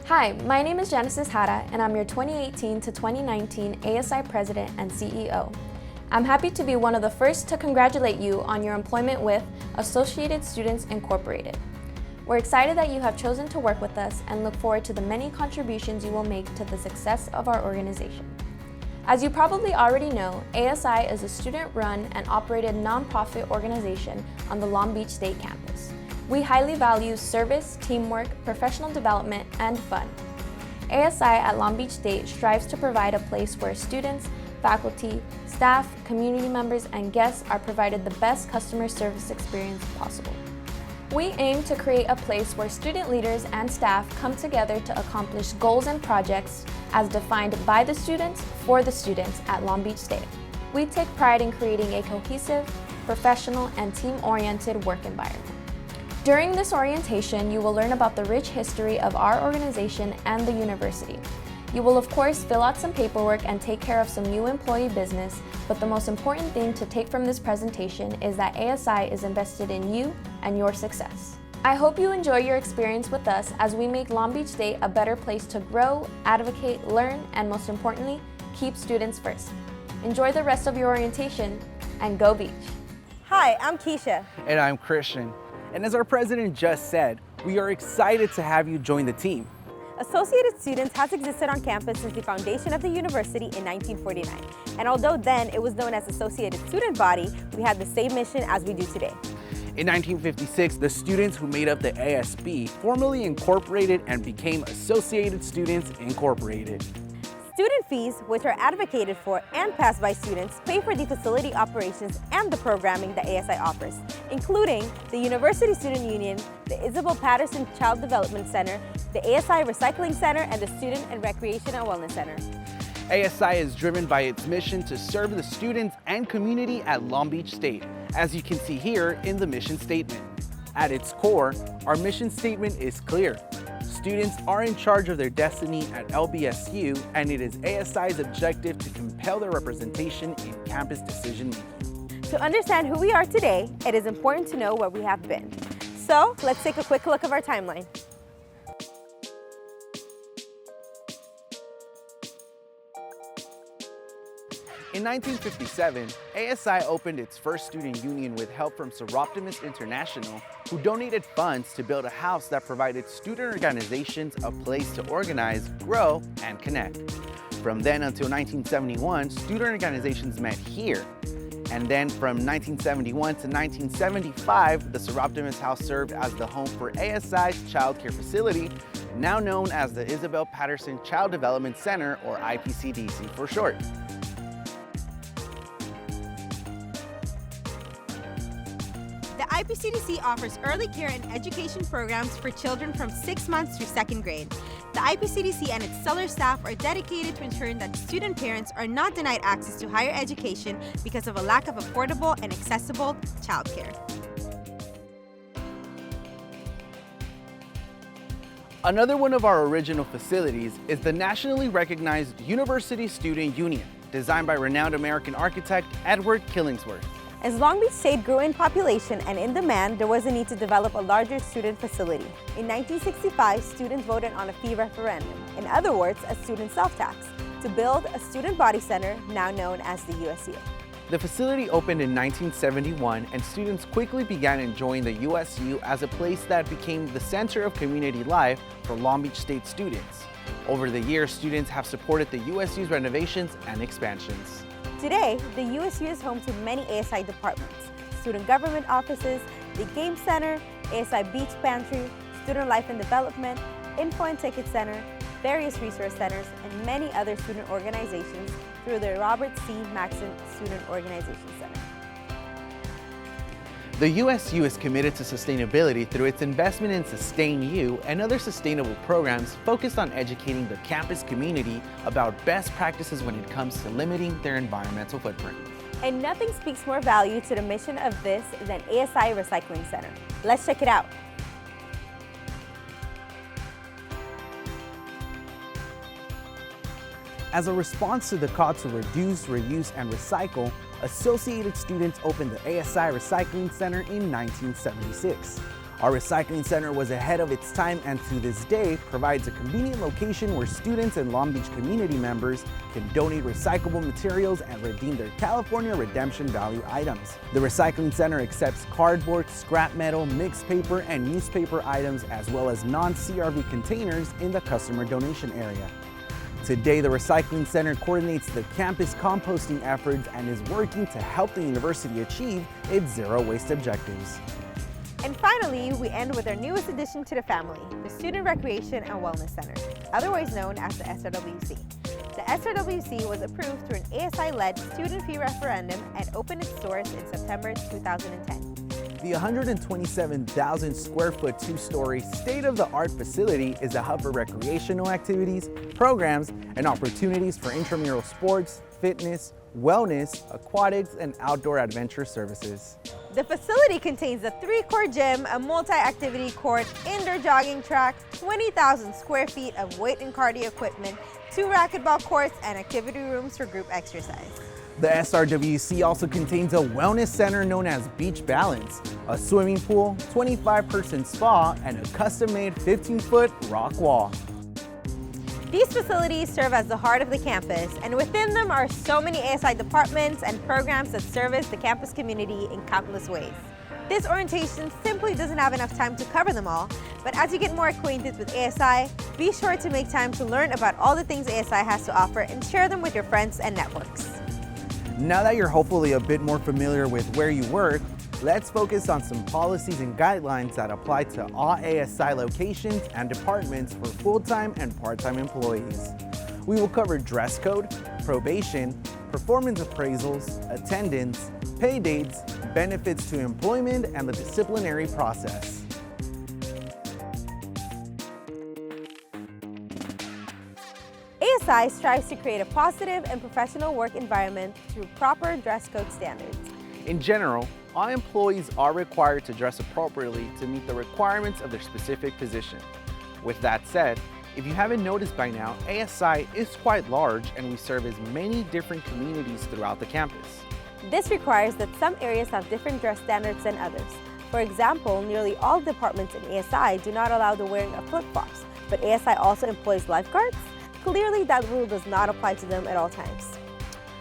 Hi, my name is Genesis Hara, and I'm your 2018 to 2019 ASI President and CEO. I'm happy to be one of the first to congratulate you on your employment with Associated Students Incorporated. We're excited that you have chosen to work with us and look forward to the many contributions you will make to the success of our organization. As you probably already know, ASI is a student-run and operated nonprofit organization on the Long Beach State campus. We highly value service, teamwork, professional development, and fun. ASI at Long Beach State strives to provide a place where students, faculty, staff, community members, and guests are provided the best customer service experience possible. We aim to create a place where student leaders and staff come together to accomplish goals and projects as defined by the students for the students at Long Beach State. We take pride in creating a cohesive, professional, and team-oriented work environment. During this orientation, you will learn about the rich history of our organization and the university. You will of course fill out some paperwork and take care of some new employee business, but the most important thing to take from this presentation is that ASI is invested in you and your success. I hope you enjoy your experience with us as we make Long Beach State a better place to grow, advocate, learn, and most importantly, keep students first. Enjoy the rest of your orientation and go Beach. Hi, I'm Keisha. And I'm Christian. And as our president just said, we are excited to have you join the team. Associated Students has existed on campus since the foundation of the university in 1949. And although then it was known as Associated Student Body, we had the same mission as we do today. In 1956, the students who made up the ASB formally incorporated and became Associated Students Incorporated. Student fees, which are advocated for and passed by students, pay for the facility operations and the programming that ASI offers, including the University Student Union, the Isabel Patterson Child Development Center, the ASI Recycling Center, and the Student and Recreation and Wellness Center. ASI is driven by its mission to serve the students and community at Long Beach State, as you can see here in the mission statement. At its core, our mission statement is clear. Students are in charge of their destiny at LBSU, and it is ASI's objective to compel their representation in campus decision-making. To understand who we are today, it is important to know where we have been. So let's take a quick look of our timeline. In 1957, ASI opened its first student union with help from Seroptimus International, who donated funds to build a house that provided student organizations a place to organize, grow, and connect. From then until 1971, student organizations met here. And then from 1971 to 1975, the Seroptimus House served as the home for ASI's child care facility, now known as the Isabel Patterson Child Development Center, or IPCDC for short. The IPCDC offers early care and education programs for children from 6 months through 2nd grade. The IPCDC and its stellar staff are dedicated to ensuring that student parents are not denied access to higher education because of a lack of affordable and accessible childcare. Another one of our original facilities is the nationally recognized University Student Union, designed by renowned American architect Edward Killingsworth. As Long Beach State grew in population and in demand, there was a need to develop a larger student facility. In 1965, students voted on a fee referendum, in other words, a student self-tax, to build a student body center, now known as the USU. The facility opened in 1971, and students quickly began enjoying the USU as a place that became the center of community life for Long Beach State students. Over the years, students have supported the USU's renovations and expansions. Today, the USU is home to many ASI departments, student government offices, the Game Center, ASI Beach Pantry, Student Life and Development, Info and Ticket Center, various resource centers, and many other student organizations through the Robert C. Maxson Student Organization Center. The USU is committed to sustainability through its investment in Sustain U and other sustainable programs focused on educating the campus community about best practices when it comes to limiting their environmental footprint. And nothing speaks more value to the mission of this than ASI Recycling Center. Let's check it out. As a response to the call to reduce, reuse, and recycle, Associated students opened the ASI Recycling Center in 1976. Our recycling center was ahead of its time and to this day provides a convenient location where students and Long Beach community members can donate recyclable materials and redeem their California Redemption Value items. The recycling center accepts cardboard, scrap metal, mixed paper, and newspaper items as well as non-CRV containers in the customer donation area. Today, the recycling center coordinates the campus composting efforts and is working to help the university achieve its zero waste objectives. And finally, we end with our newest addition to the family, the Student Recreation and Wellness Center, otherwise known as the SRWC. The SRWC was approved through an ASI-led student fee referendum and opened its doors in September 2010. The 127,000 square foot two-story state-of-the-art facility is a hub for recreational activities, programs, and opportunities for intramural sports, fitness, wellness, aquatics, and outdoor adventure services. The facility contains a 3-court gym, a multi-activity court, indoor jogging track, 20,000 square feet of weight and cardio equipment, 2 racquetball courts, and activity rooms for group exercise. The SRWC also contains a wellness center known as Beach Balance, a swimming pool, 25-person spa, and a custom-made 15-foot rock wall. These facilities serve as the heart of the campus, and within them are so many ASI departments and programs that service the campus community in countless ways. This orientation simply doesn't have enough time to cover them all, but as you get more acquainted with ASI, be sure to make time to learn about all the things ASI has to offer and share them with your friends and networks. Now that you're hopefully a bit more familiar with where you work, let's focus on some policies and guidelines that apply to all ASI locations and departments for full-time and part-time employees. We will cover dress code, probation, performance appraisals, attendance, pay dates, benefits to employment, and the disciplinary process. ASI strives to create a positive and professional work environment through proper dress code standards. In general, all employees are required to dress appropriately to meet the requirements of their specific position. With that said, if you haven't noticed by now, ASI is quite large and we service many different communities throughout the campus. This requires that some areas have different dress standards than others. For example, nearly all departments in ASI do not allow the wearing of flip-flops, but ASI also employs lifeguards. Clearly, that rule does not apply to them at all times.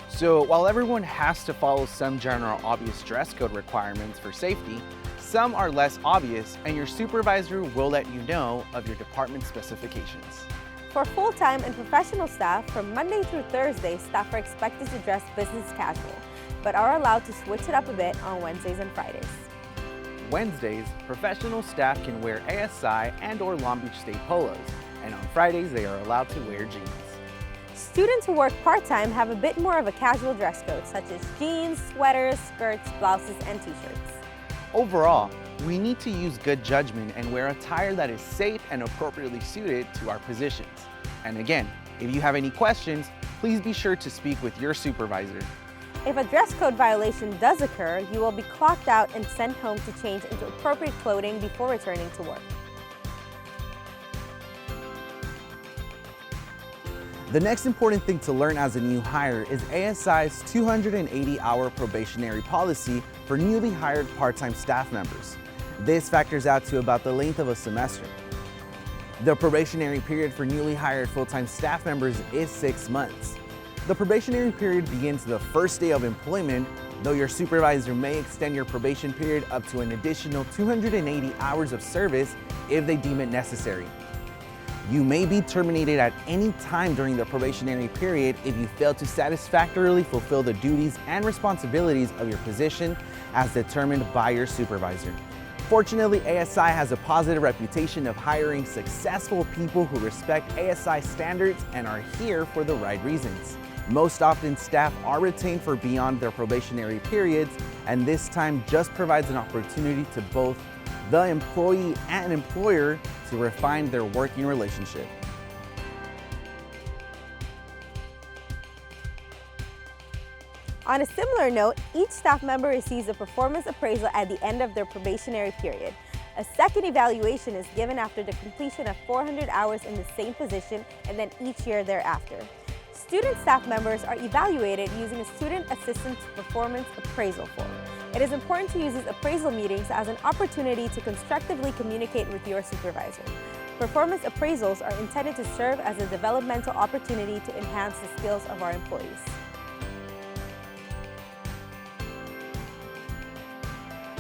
So while everyone has to follow some general obvious dress code requirements for safety, some are less obvious and your supervisor will let you know of your department specifications. For full-time and professional staff, from Monday through Thursday, staff are expected to dress business casual, but are allowed to switch it up a bit on Wednesdays and Fridays. Wednesdays, professional staff can wear ASI and/or Long Beach State polos, and on Fridays they are allowed to wear jeans. Students who work part-time have a bit more of a casual dress code, such as jeans, sweaters, skirts, blouses, and t-shirts. Overall, we need to use good judgment and wear attire that is safe and appropriately suited to our positions. And again, if you have any questions, please be sure to speak with your supervisor. If a dress code violation does occur, you will be clocked out and sent home to change into appropriate clothing before returning to work. The next important thing to learn as a new hire is ASI's 280-hour probationary policy for newly hired part-time staff members. This factors out to about the length of a semester. The probationary period for newly hired full-time staff members is 6 months. The probationary period begins the first day of employment, though your supervisor may extend your probation period up to an additional 280 hours of service if they deem it necessary. You may be terminated at any time during the probationary period if you fail to satisfactorily fulfill the duties and responsibilities of your position as determined by your supervisor. Fortunately, ASI has a positive reputation of hiring successful people who respect ASI standards and are here for the right reasons. Most often, staff are retained for beyond their probationary periods, and this time just provides an opportunity to both the employee and employer to refine their working relationship. On a similar note, each staff member receives a performance appraisal at the end of their probationary period. A second evaluation is given after the completion of 400 hours in the same position and then each year thereafter. Student staff members are evaluated using a Student Assistance Performance Appraisal form. It is important to use these appraisal meetings as an opportunity to constructively communicate with your supervisor. Performance appraisals are intended to serve as a developmental opportunity to enhance the skills of our employees.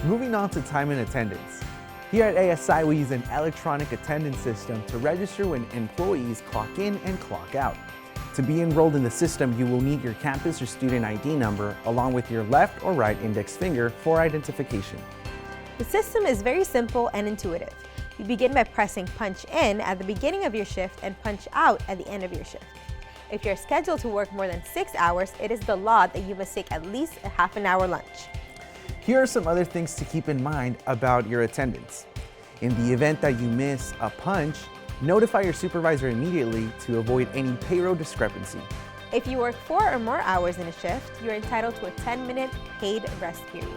Moving on to time and attendance. Here at ASI, we use an electronic attendance system to register when employees clock in and clock out. To be enrolled in the system, you will need your campus or student ID number along with your left or right index finger for identification. The system is very simple and intuitive. You begin by pressing punch in at the beginning of your shift and punch out at the end of your shift. If you're scheduled to work more than 6 hours, it is the law that you must take at least a half an hour lunch. Here are some other things to keep in mind about your attendance. In the event that you miss a punch, notify your supervisor immediately to avoid any payroll discrepancy. If you work 4 or more hours in a shift, you're entitled to a 10-minute paid rest period.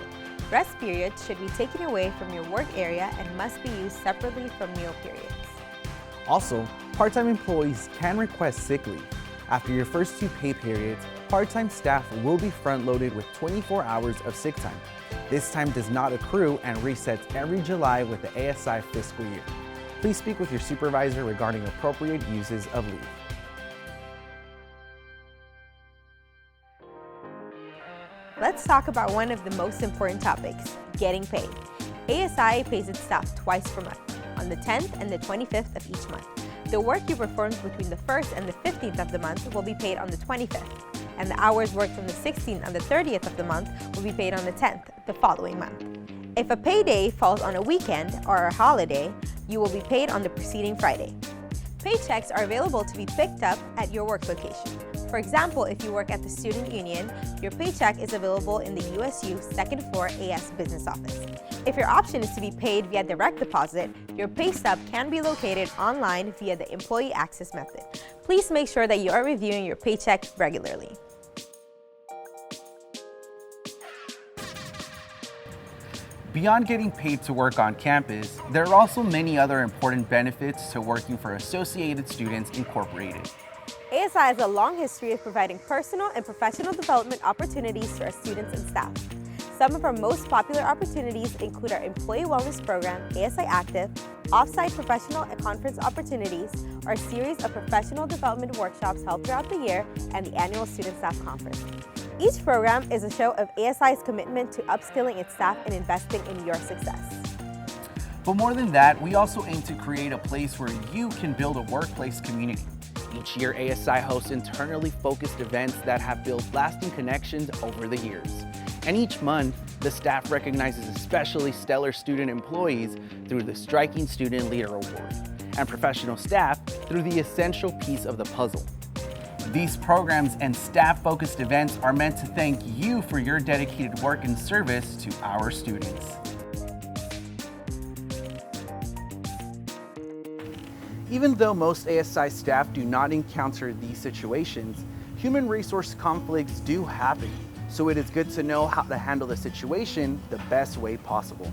Rest periods should be taken away from your work area and must be used separately from meal periods. Also, part-time employees can request sick leave. After your first 2 pay periods, part-time staff will be front-loaded with 24 hours of sick time. This time does not accrue and resets every July with the ASI fiscal year. Please speak with your supervisor regarding appropriate uses of leave. Let's talk about one of the most important topics, getting paid. ASI pays its staff twice per month, on the 10th and the 25th of each month. The work you performed between the 1st and the 15th of the month will be paid on the 25th, and the hours worked from the 16th and the 30th of the month will be paid on the 10th, the following month. If a payday falls on a weekend or a holiday, you will be paid on the preceding Friday. Paychecks are available to be picked up at your work location. For example, if you work at the Student Union, your paycheck is available in the USU second floor AS business office. If your option is to be paid via direct deposit, your pay stub can be located online via the employee access method. Please make sure that you are reviewing your paycheck regularly. Beyond getting paid to work on campus, there are also many other important benefits to working for Associated Students Incorporated. ASI has a long history of providing personal and professional development opportunities to our students and staff. Some of our most popular opportunities include our Employee Wellness Program, ASI Active, off-site professional and conference opportunities, our series of professional development workshops held throughout the year, and the annual Student Staff Conference. Each program is a show of ASI's commitment to upskilling its staff and investing in your success. But more than that, we also aim to create a place where you can build a workplace community. Each year, ASI hosts internally focused events that have built lasting connections over the years. And each month, the staff recognizes especially stellar student employees through the Striking Student Leader Award, and professional staff through the Essential Piece of the Puzzle. These programs and staff-focused events are meant to thank you for your dedicated work and service to our students. Even though most ASI staff do not encounter these situations, human resource conflicts do happen, so it is good to know how to handle the situation the best way possible.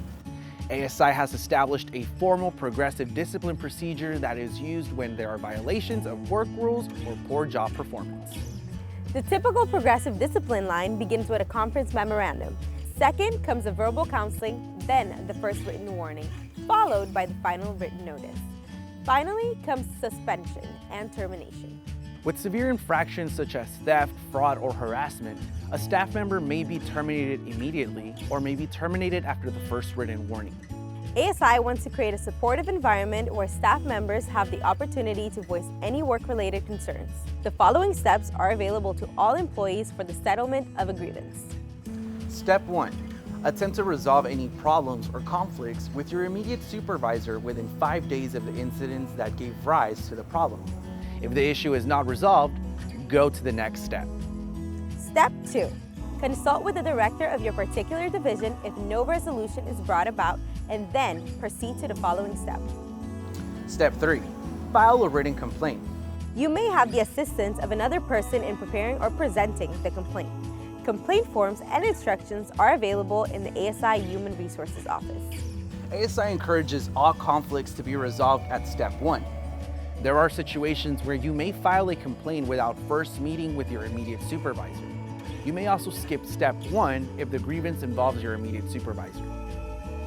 ASI has established a formal progressive discipline procedure that is used when there are violations of work rules or poor job performance. The typical progressive discipline line begins with a conference memorandum. Second comes a verbal counseling, then the first written warning, followed by the final written notice. Finally comes suspension and termination. With severe infractions such as theft, fraud, or harassment, a staff member may be terminated immediately or may be terminated after the first written warning. ASI wants to create a supportive environment where staff members have the opportunity to voice any work-related concerns. The following steps are available to all employees for the settlement of a grievance. Step 1. Attempt to resolve any problems or conflicts with your immediate supervisor within 5 days of the incidents that gave rise to the problem. If the issue is not resolved, go to the next step. Step 2. Consult with the director of your particular division if no resolution is brought about, and then proceed to the following step. Step 3. File a written complaint. You may have the assistance of another person in preparing or presenting the complaint. Complaint forms and instructions are available in the ASI Human Resources Office. ASI encourages all conflicts to be resolved at Step 1. There are situations where you may file a complaint without first meeting with your immediate supervisor. You may also skip step 1 if the grievance involves your immediate supervisor.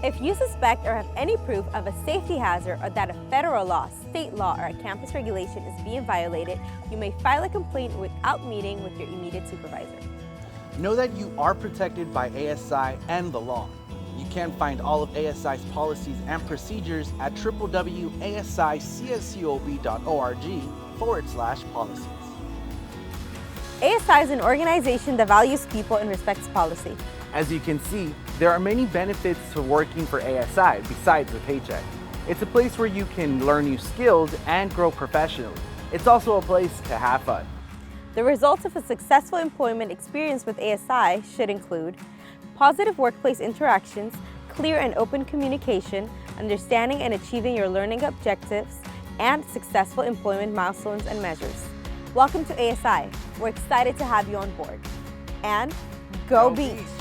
If you suspect or have any proof of a safety hazard or that a federal law, state law, or a campus regulation is being violated, you may file a complaint without meeting with your immediate supervisor. Know that you are protected by ASI and the law. You can find all of ASI's policies and procedures at www.asicscob.org/policies. ASI is an organization that values people and respects policy. As you can see, there are many benefits to working for ASI besides the paycheck. It's a place where you can learn new skills and grow professionally. It's also a place to have fun. The results of a successful employment experience with ASI should include positive workplace interactions, clear and open communication, understanding and achieving your learning objectives, and successful employment milestones and measures. Welcome to ASI. We're excited to have you on board. And go Beast!